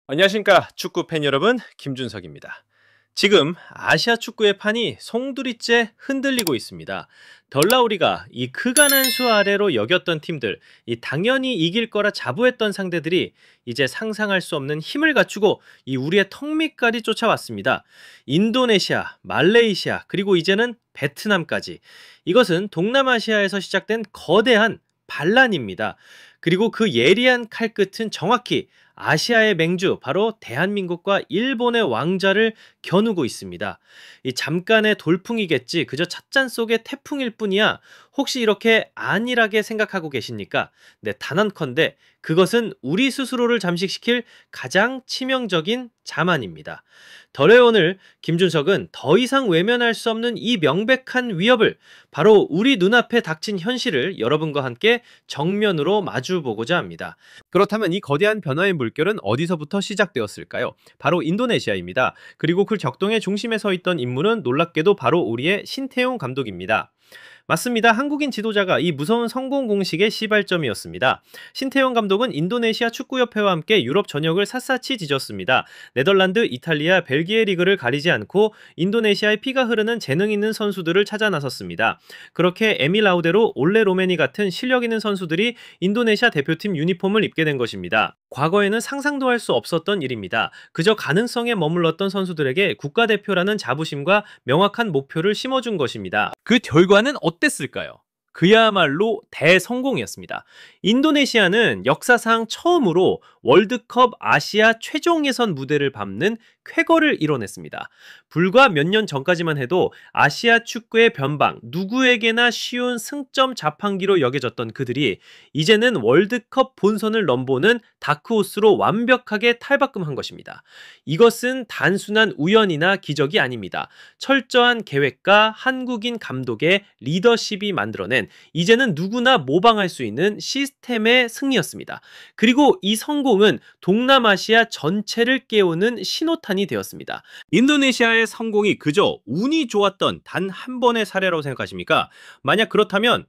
안녕하십니까 축구 팬 여러분, 김준석입니다. 지금 아시아 축구의 판이 송두리째 흔들리고 있습니다. 덜라우리가 이 크가난 수 아래로 여겼던 팀들, 이 당연히 이길 거라 자부했던 상대들이 이제 상상할 수 없는 힘을 갖추고 이 우리의 턱 밑까지 쫓아왔습니다. 인도네시아, 말레이시아, 그리고 이제는 베트남까지. 이것은 동남아시아에서 시작된 거대한 반란입니다. 그리고 그 예리한 칼끝은 정확히 아시아의 맹주, 바로 대한민국과 일본의 왕좌를 겨누고 있습니다. 이 잠깐의 돌풍이겠지, 그저 찻잔 속의 태풍일 뿐이야. 혹시 이렇게 안일하게 생각하고 계십니까? 네, 단언컨대 그것은 우리 스스로를 잠식시킬 가장 치명적인 자만입니다. 덜의 오늘 김준석은 더 이상 외면할 수 없는 이 명백한 위협을, 바로 우리 눈앞에 닥친 현실을 여러분과 함께 정면으로 마주보고자 합니다. 그렇다면 이 거대한 변화의 물결은 어디서부터 시작되었을까요? 바로 인도네시아입니다. 그리고 그 격동의 중심에 서 있던 인물은 놀랍게도 바로 우리의 신태용 감독입니다. 맞습니다. 한국인 지도자가 이 무서운 성공 공식의 시발점이었습니다. 신태용 감독은 인도네시아 축구협회와 함께 유럽 전역을 샅샅이 뒤졌습니다. 네덜란드, 이탈리아, 벨기에 리그를 가리지 않고 인도네시아의 피가 흐르는 재능 있는 선수들을 찾아 나섰습니다. 그렇게 에밀 라우데로, 올레 로메니 같은 실력 있는 선수들이 인도네시아 대표팀 유니폼을 입게 된 것입니다. 과거에는 상상도 할 수 없었던 일입니다. 그저 가능성에 머물렀던 선수들에게 국가대표라는 자부심과 명확한 목표를 심어준 것입니다. 그 결과는 어땠을까요? 그야말로 대성공이었습니다. 인도네시아는 역사상 처음으로 월드컵 아시아 최종 예선 무대를 밟는 쾌거를 이뤄냈습니다. 불과 몇 년 전까지만 해도 아시아 축구의 변방, 누구에게나 쉬운 승점 자판기로 여겨졌던 그들이 이제는 월드컵 본선을 넘보는 다크호스로 완벽하게 탈바꿈한 것입니다. 이것은 단순한 우연이나 기적이 아닙니다. 철저한 계획과 한국인 감독의 리더십이 만들어낸, 이제는 누구나 모방할 수 있는 시스템의 승리였습니다. 그리고 이 성공은 동남아시아 전체를 깨우는 신호탄이 되었습니다. 인도네시아의 성공이 그저 운이 좋았던 단 한 번의 사례라고 생각하십니까? 만약 그렇다면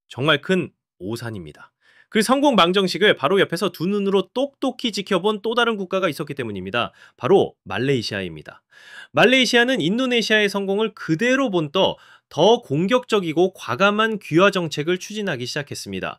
정말 큰 오산입니다. 그 성공 망정식을 바로 옆에서 두 눈으로 똑똑히 지켜본 또 다른 국가가 있었기 때문입니다. 바로 말레이시아입니다. 말레이시아는 인도네시아의 성공을 그대로 본떠 더 공격적이고 과감한 귀화 정책을 추진하기 시작했습니다.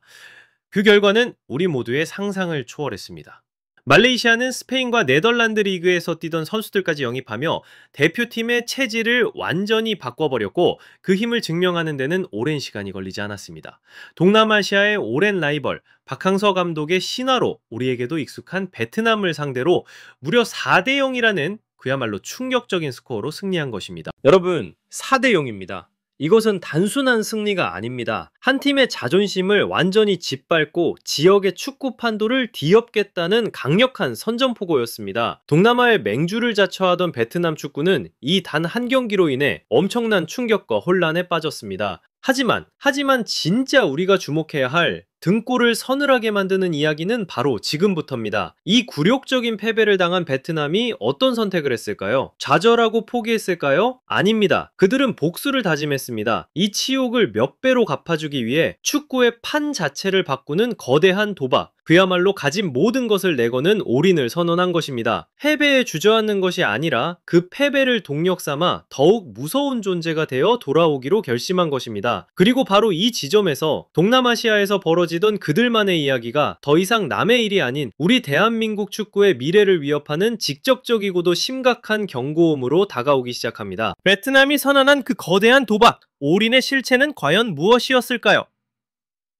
그 결과는 우리 모두의 상상을 초월했습니다. 말레이시아는 스페인과 네덜란드 리그에서 뛰던 선수들까지 영입하며 대표팀의 체질을 완전히 바꿔버렸고, 그 힘을 증명하는 데는 오랜 시간이 걸리지 않았습니다. 동남아시아의 오랜 라이벌, 박항서 감독의 신화로 우리에게도 익숙한 베트남을 상대로 무려 4대 0이라는 그야말로 충격적인 스코어로 승리한 것입니다. 여러분, 4대 0입니다. 이것은 단순한 승리가 아닙니다. 한 팀의 자존심을 완전히 짓밟고 지역의 축구 판도를 뒤엎겠다는 강력한 선전포고였습니다. 동남아의 맹주를 자처하던 베트남 축구는 이 단 한 경기로 인해 엄청난 충격과 혼란에 빠졌습니다. 하지만 진짜 우리가 주목해야 할 등골을 서늘하게 만드는 이야기는 바로 지금부터입니다. 이 굴욕적인 패배를 당한 베트남이 어떤 선택을 했을까요? 좌절하고 포기했을까요? 아닙니다. 그들은 복수를 다짐했습니다. 이 치욕을 몇 배로 갚아주기 위해 축구의 판 자체를 바꾸는 거대한 도박, 그야말로 가진 모든 것을 내거는 올인을 선언한 것입니다. 패배에 주저앉는 것이 아니라 그 패배를 동력 삼아 더욱 무서운 존재가 되어 돌아오기로 결심한 것입니다. 그리고 바로 이 지점에서 동남아시아에서 벌어지던 그들만의 이야기가 더 이상 남의 일이 아닌 우리 대한민국 축구의 미래를 위협하는 직접적이고도 심각한 경고음으로 다가오기 시작합니다. 베트남이 선언한 그 거대한 도박, 올인의 실체는 과연 무엇이었을까요?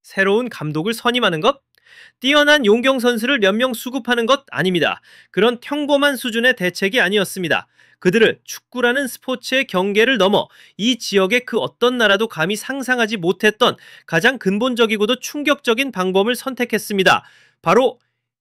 새로운 감독을 선임하는 것? 뛰어난 용경 선수를 몇 명 수급하는 것? 아닙니다. 그런 평범한 수준의 대책이 아니었습니다. 그들은 축구라는 스포츠의 경계를 넘어 이 지역의 그 어떤 나라도 감히 상상하지 못했던 가장 근본적이고도 충격적인 방법을 선택했습니다. 바로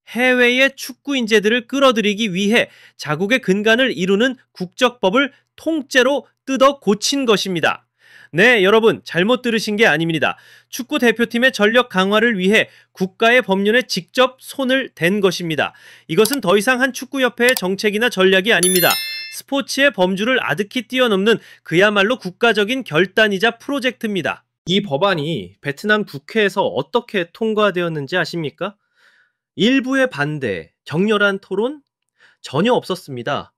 해외의 축구 인재들을 끌어들이기 위해 자국의 근간을 이루는 국적법을 통째로 뜯어 고친 것입니다. 네, 여러분, 잘못 들으신 게 아닙니다. 축구 대표팀의 전력 강화를 위해 국가의 법률에 직접 손을 댄 것입니다. 이것은 더 이상 한 축구협회의 정책이나 전략이 아닙니다. 스포츠의 범주를 아득히 뛰어넘는 그야말로 국가적인 결단이자 프로젝트입니다. 이 법안이 베트남 국회에서 어떻게 통과되었는지 아십니까? 일부의 반대, 격렬한 토론, 전혀 없었습니다.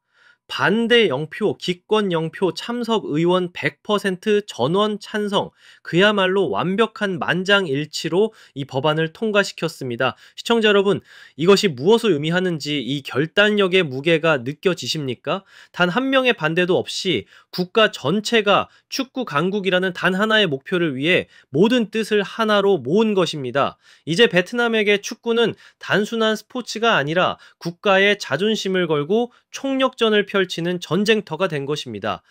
반대 0표, 기권 0표, 참석 의원 100% 전원 찬성. 그야말로 완벽한 만장일치로 이 법안을 통과시켰습니다. 시청자 여러분, 이것이 무엇을 의미하는지 이 결단력의 무게가 느껴지십니까? 단 한 명의 반대도 없이 국가 전체가 축구 강국이라는 단 하나의 목표를 위해 모든 뜻을 하나로 모은 것입니다. 이제 베트남에게 축구는 단순한 스포츠가 아니라 국가의 자존심을 걸고 총력전을 펼치는 전쟁터가 된 것입니다.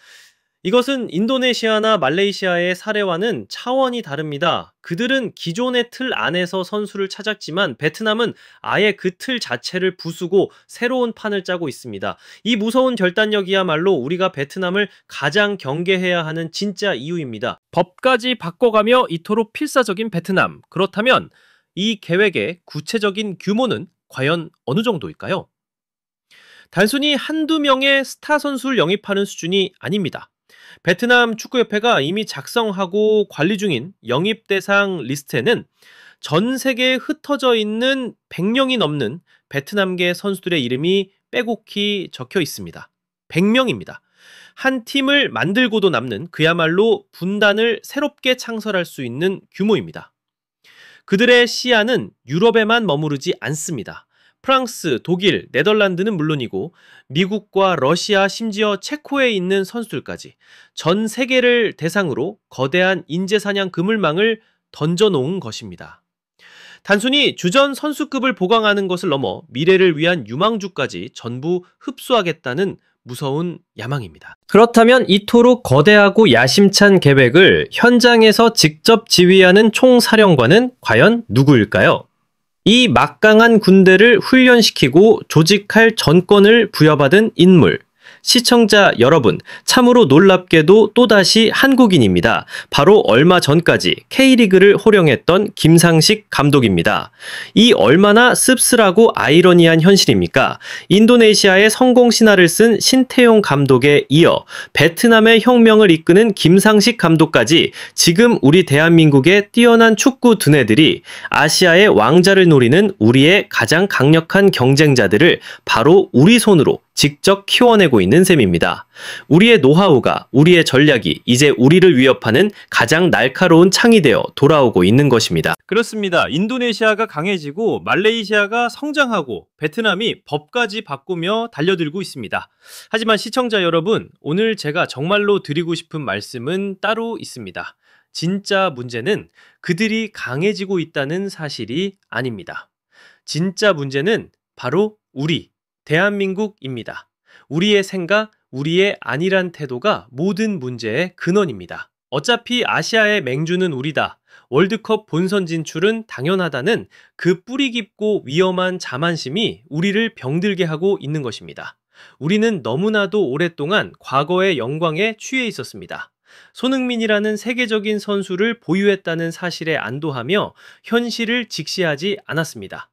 이것은 인도네시아나 말레이시아의 사례와는 차원이 다릅니다. 그들은 기존의 틀 안에서 선수를 찾았지만 베트남은 아예 그 틀 자체를 부수고 새로운 판을 짜고 있습니다. 이 무서운 결단력이야말로 우리가 베트남을 가장 경계해야 하는 진짜 이유입니다. 법까지 바꿔가며 이토록 필사적인 베트남. 그렇다면 이 계획의 구체적인 규모는 과연 어느 정도일까요? 단순히 한두 명의 스타 선수를 영입하는 수준이 아닙니다. 베트남 축구협회가 이미 작성하고 관리 중인 영입 대상 리스트에는 전 세계에 흩어져 있는 100명이 넘는 베트남계 선수들의 이름이 빼곡히 적혀 있습니다. 100명입니다. 한 팀을 만들고도 남는 그야말로 분단을 새롭게 창설할 수 있는 규모입니다. 그들의 시야는 유럽에만 머무르지 않습니다. 프랑스, 독일, 네덜란드는 물론이고 미국과 러시아 심지어 체코에 있는 선수들까지 전 세계를 대상으로 거대한 인재사냥 그물망을 던져놓은 것입니다. 단순히 주전 선수급을 보강하는 것을 넘어 미래를 위한 유망주까지 전부 흡수하겠다는 무서운 야망입니다. 그렇다면 이토록 거대하고 야심찬 계획을 현장에서 직접 지휘하는 총사령관은 과연 누구일까요? 이 막강한 군대를 훈련시키고 조직할 전권을 부여받은 인물. 시청자 여러분, 참으로 놀랍게도 또다시 한국인입니다. 바로 얼마 전까지 K리그를 호령했던 김상식 감독입니다. 이 얼마나 씁쓸하고 아이러니한 현실입니까? 인도네시아의 성공 신화를 쓴 신태용 감독에 이어 베트남의 혁명을 이끄는 김상식 감독까지 지금 우리 대한민국의 뛰어난 축구 두뇌들이 아시아의 왕자를 노리는 우리의 가장 강력한 경쟁자들을 바로 우리 손으로 직접 키워내고 있는 셈입니다. 우리의 노하우가, 우리의 전략이 이제 우리를 위협하는 가장 날카로운 창이 되어 돌아오고 있는 것입니다. 그렇습니다. 인도네시아가 강해지고 말레이시아가 성장하고 베트남이 법까지 바꾸며 달려들고 있습니다. 하지만 시청자 여러분, 오늘 제가 정말로 드리고 싶은 말씀은 따로 있습니다. 진짜 문제는 그들이 강해지고 있다는 사실이 아닙니다. 진짜 문제는 바로 우리, 대한민국입니다. 우리의 생각, 우리의 안일한 태도가 모든 문제의 근원입니다. 어차피 아시아의 맹주는 우리다. 월드컵 본선 진출은 당연하다는 그 뿌리 깊고 위험한 자만심이 우리를 병들게 하고 있는 것입니다. 우리는 너무나도 오랫동안 과거의 영광에 취해 있었습니다. 손흥민이라는 세계적인 선수를 보유했다는 사실에 안도하며 현실을 직시하지 않았습니다.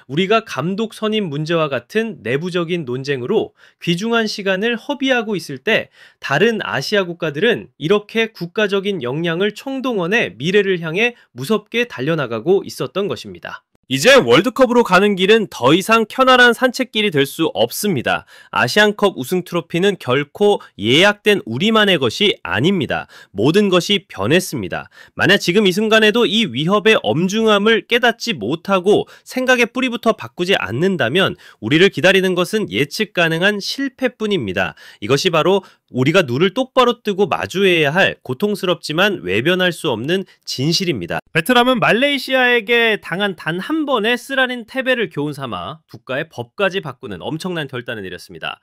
우리가 감독 선임 문제와 같은 내부적인 논쟁으로 귀중한 시간을 허비하고 있을 때 다른 아시아 국가들은 이렇게 국가적인 역량을 총동원해 미래를 향해 무섭게 달려나가고 있었던 것입니다. 이제 월드컵으로 가는 길은 더 이상 편안한 산책길이 될 수 없습니다. 아시안컵 우승 트로피는 결코 예약된 우리만의 것이 아닙니다. 모든 것이 변했습니다. 만약 지금 이 순간에도 이 위협의 엄중함을 깨닫지 못하고 생각의 뿌리부터 바꾸지 않는다면 우리를 기다리는 것은 예측 가능한 실패뿐입니다. 이것이 바로 우리가 눈을 똑바로 뜨고 마주해야 할 고통스럽지만 외면할 수 없는 진실입니다. 베트남은 말레이시아에게 당한 단 한 번의 쓰라린 패배를 교훈 삼아 국가의 법까지 바꾸는 엄청난 결단을 내렸습니다.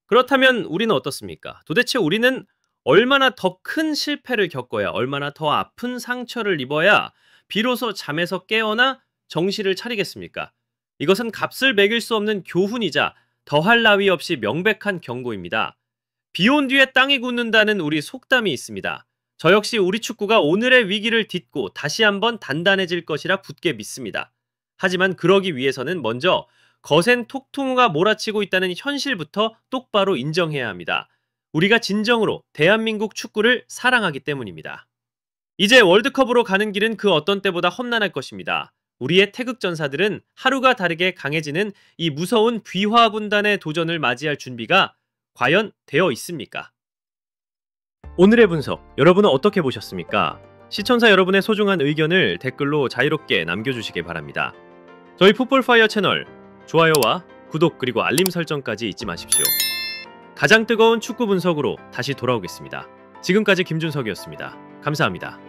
그렇다면 우리는 어떻습니까? 도대체 우리는 얼마나 더 큰 실패를 겪어야, 얼마나 더 아픈 상처를 입어야 비로소 잠에서 깨어나 정신을 차리겠습니까? 이것은 값을 매길 수 없는 교훈이자 더할 나위 없이 명백한 경고입니다. 비온 뒤에 땅이 굳는다는 우리 속담이 있습니다. 저 역시 우리 축구가 오늘의 위기를 딛고 다시 한번 단단해질 것이라 굳게 믿습니다. 하지만 그러기 위해서는 먼저 거센 톡통우가 몰아치고 있다는 현실부터 똑바로 인정해야 합니다. 우리가 진정으로 대한민국 축구를 사랑하기 때문입니다. 이제 월드컵으로 가는 길은 그 어떤 때보다 험난할 것입니다. 우리의 태극전사들은 하루가 다르게 강해지는 이 무서운 귀화분단의 도전을 맞이할 준비가 과연 되어 있습니까? 오늘의 분석, 여러분은 어떻게 보셨습니까? 시청자 여러분의 소중한 의견을 댓글로 자유롭게 남겨주시기 바랍니다. 저희 풋볼파이어 채널 좋아요와 구독 그리고 알림 설정까지 잊지 마십시오. 가장 뜨거운 축구 분석으로 다시 돌아오겠습니다. 지금까지 김준석이었습니다. 감사합니다.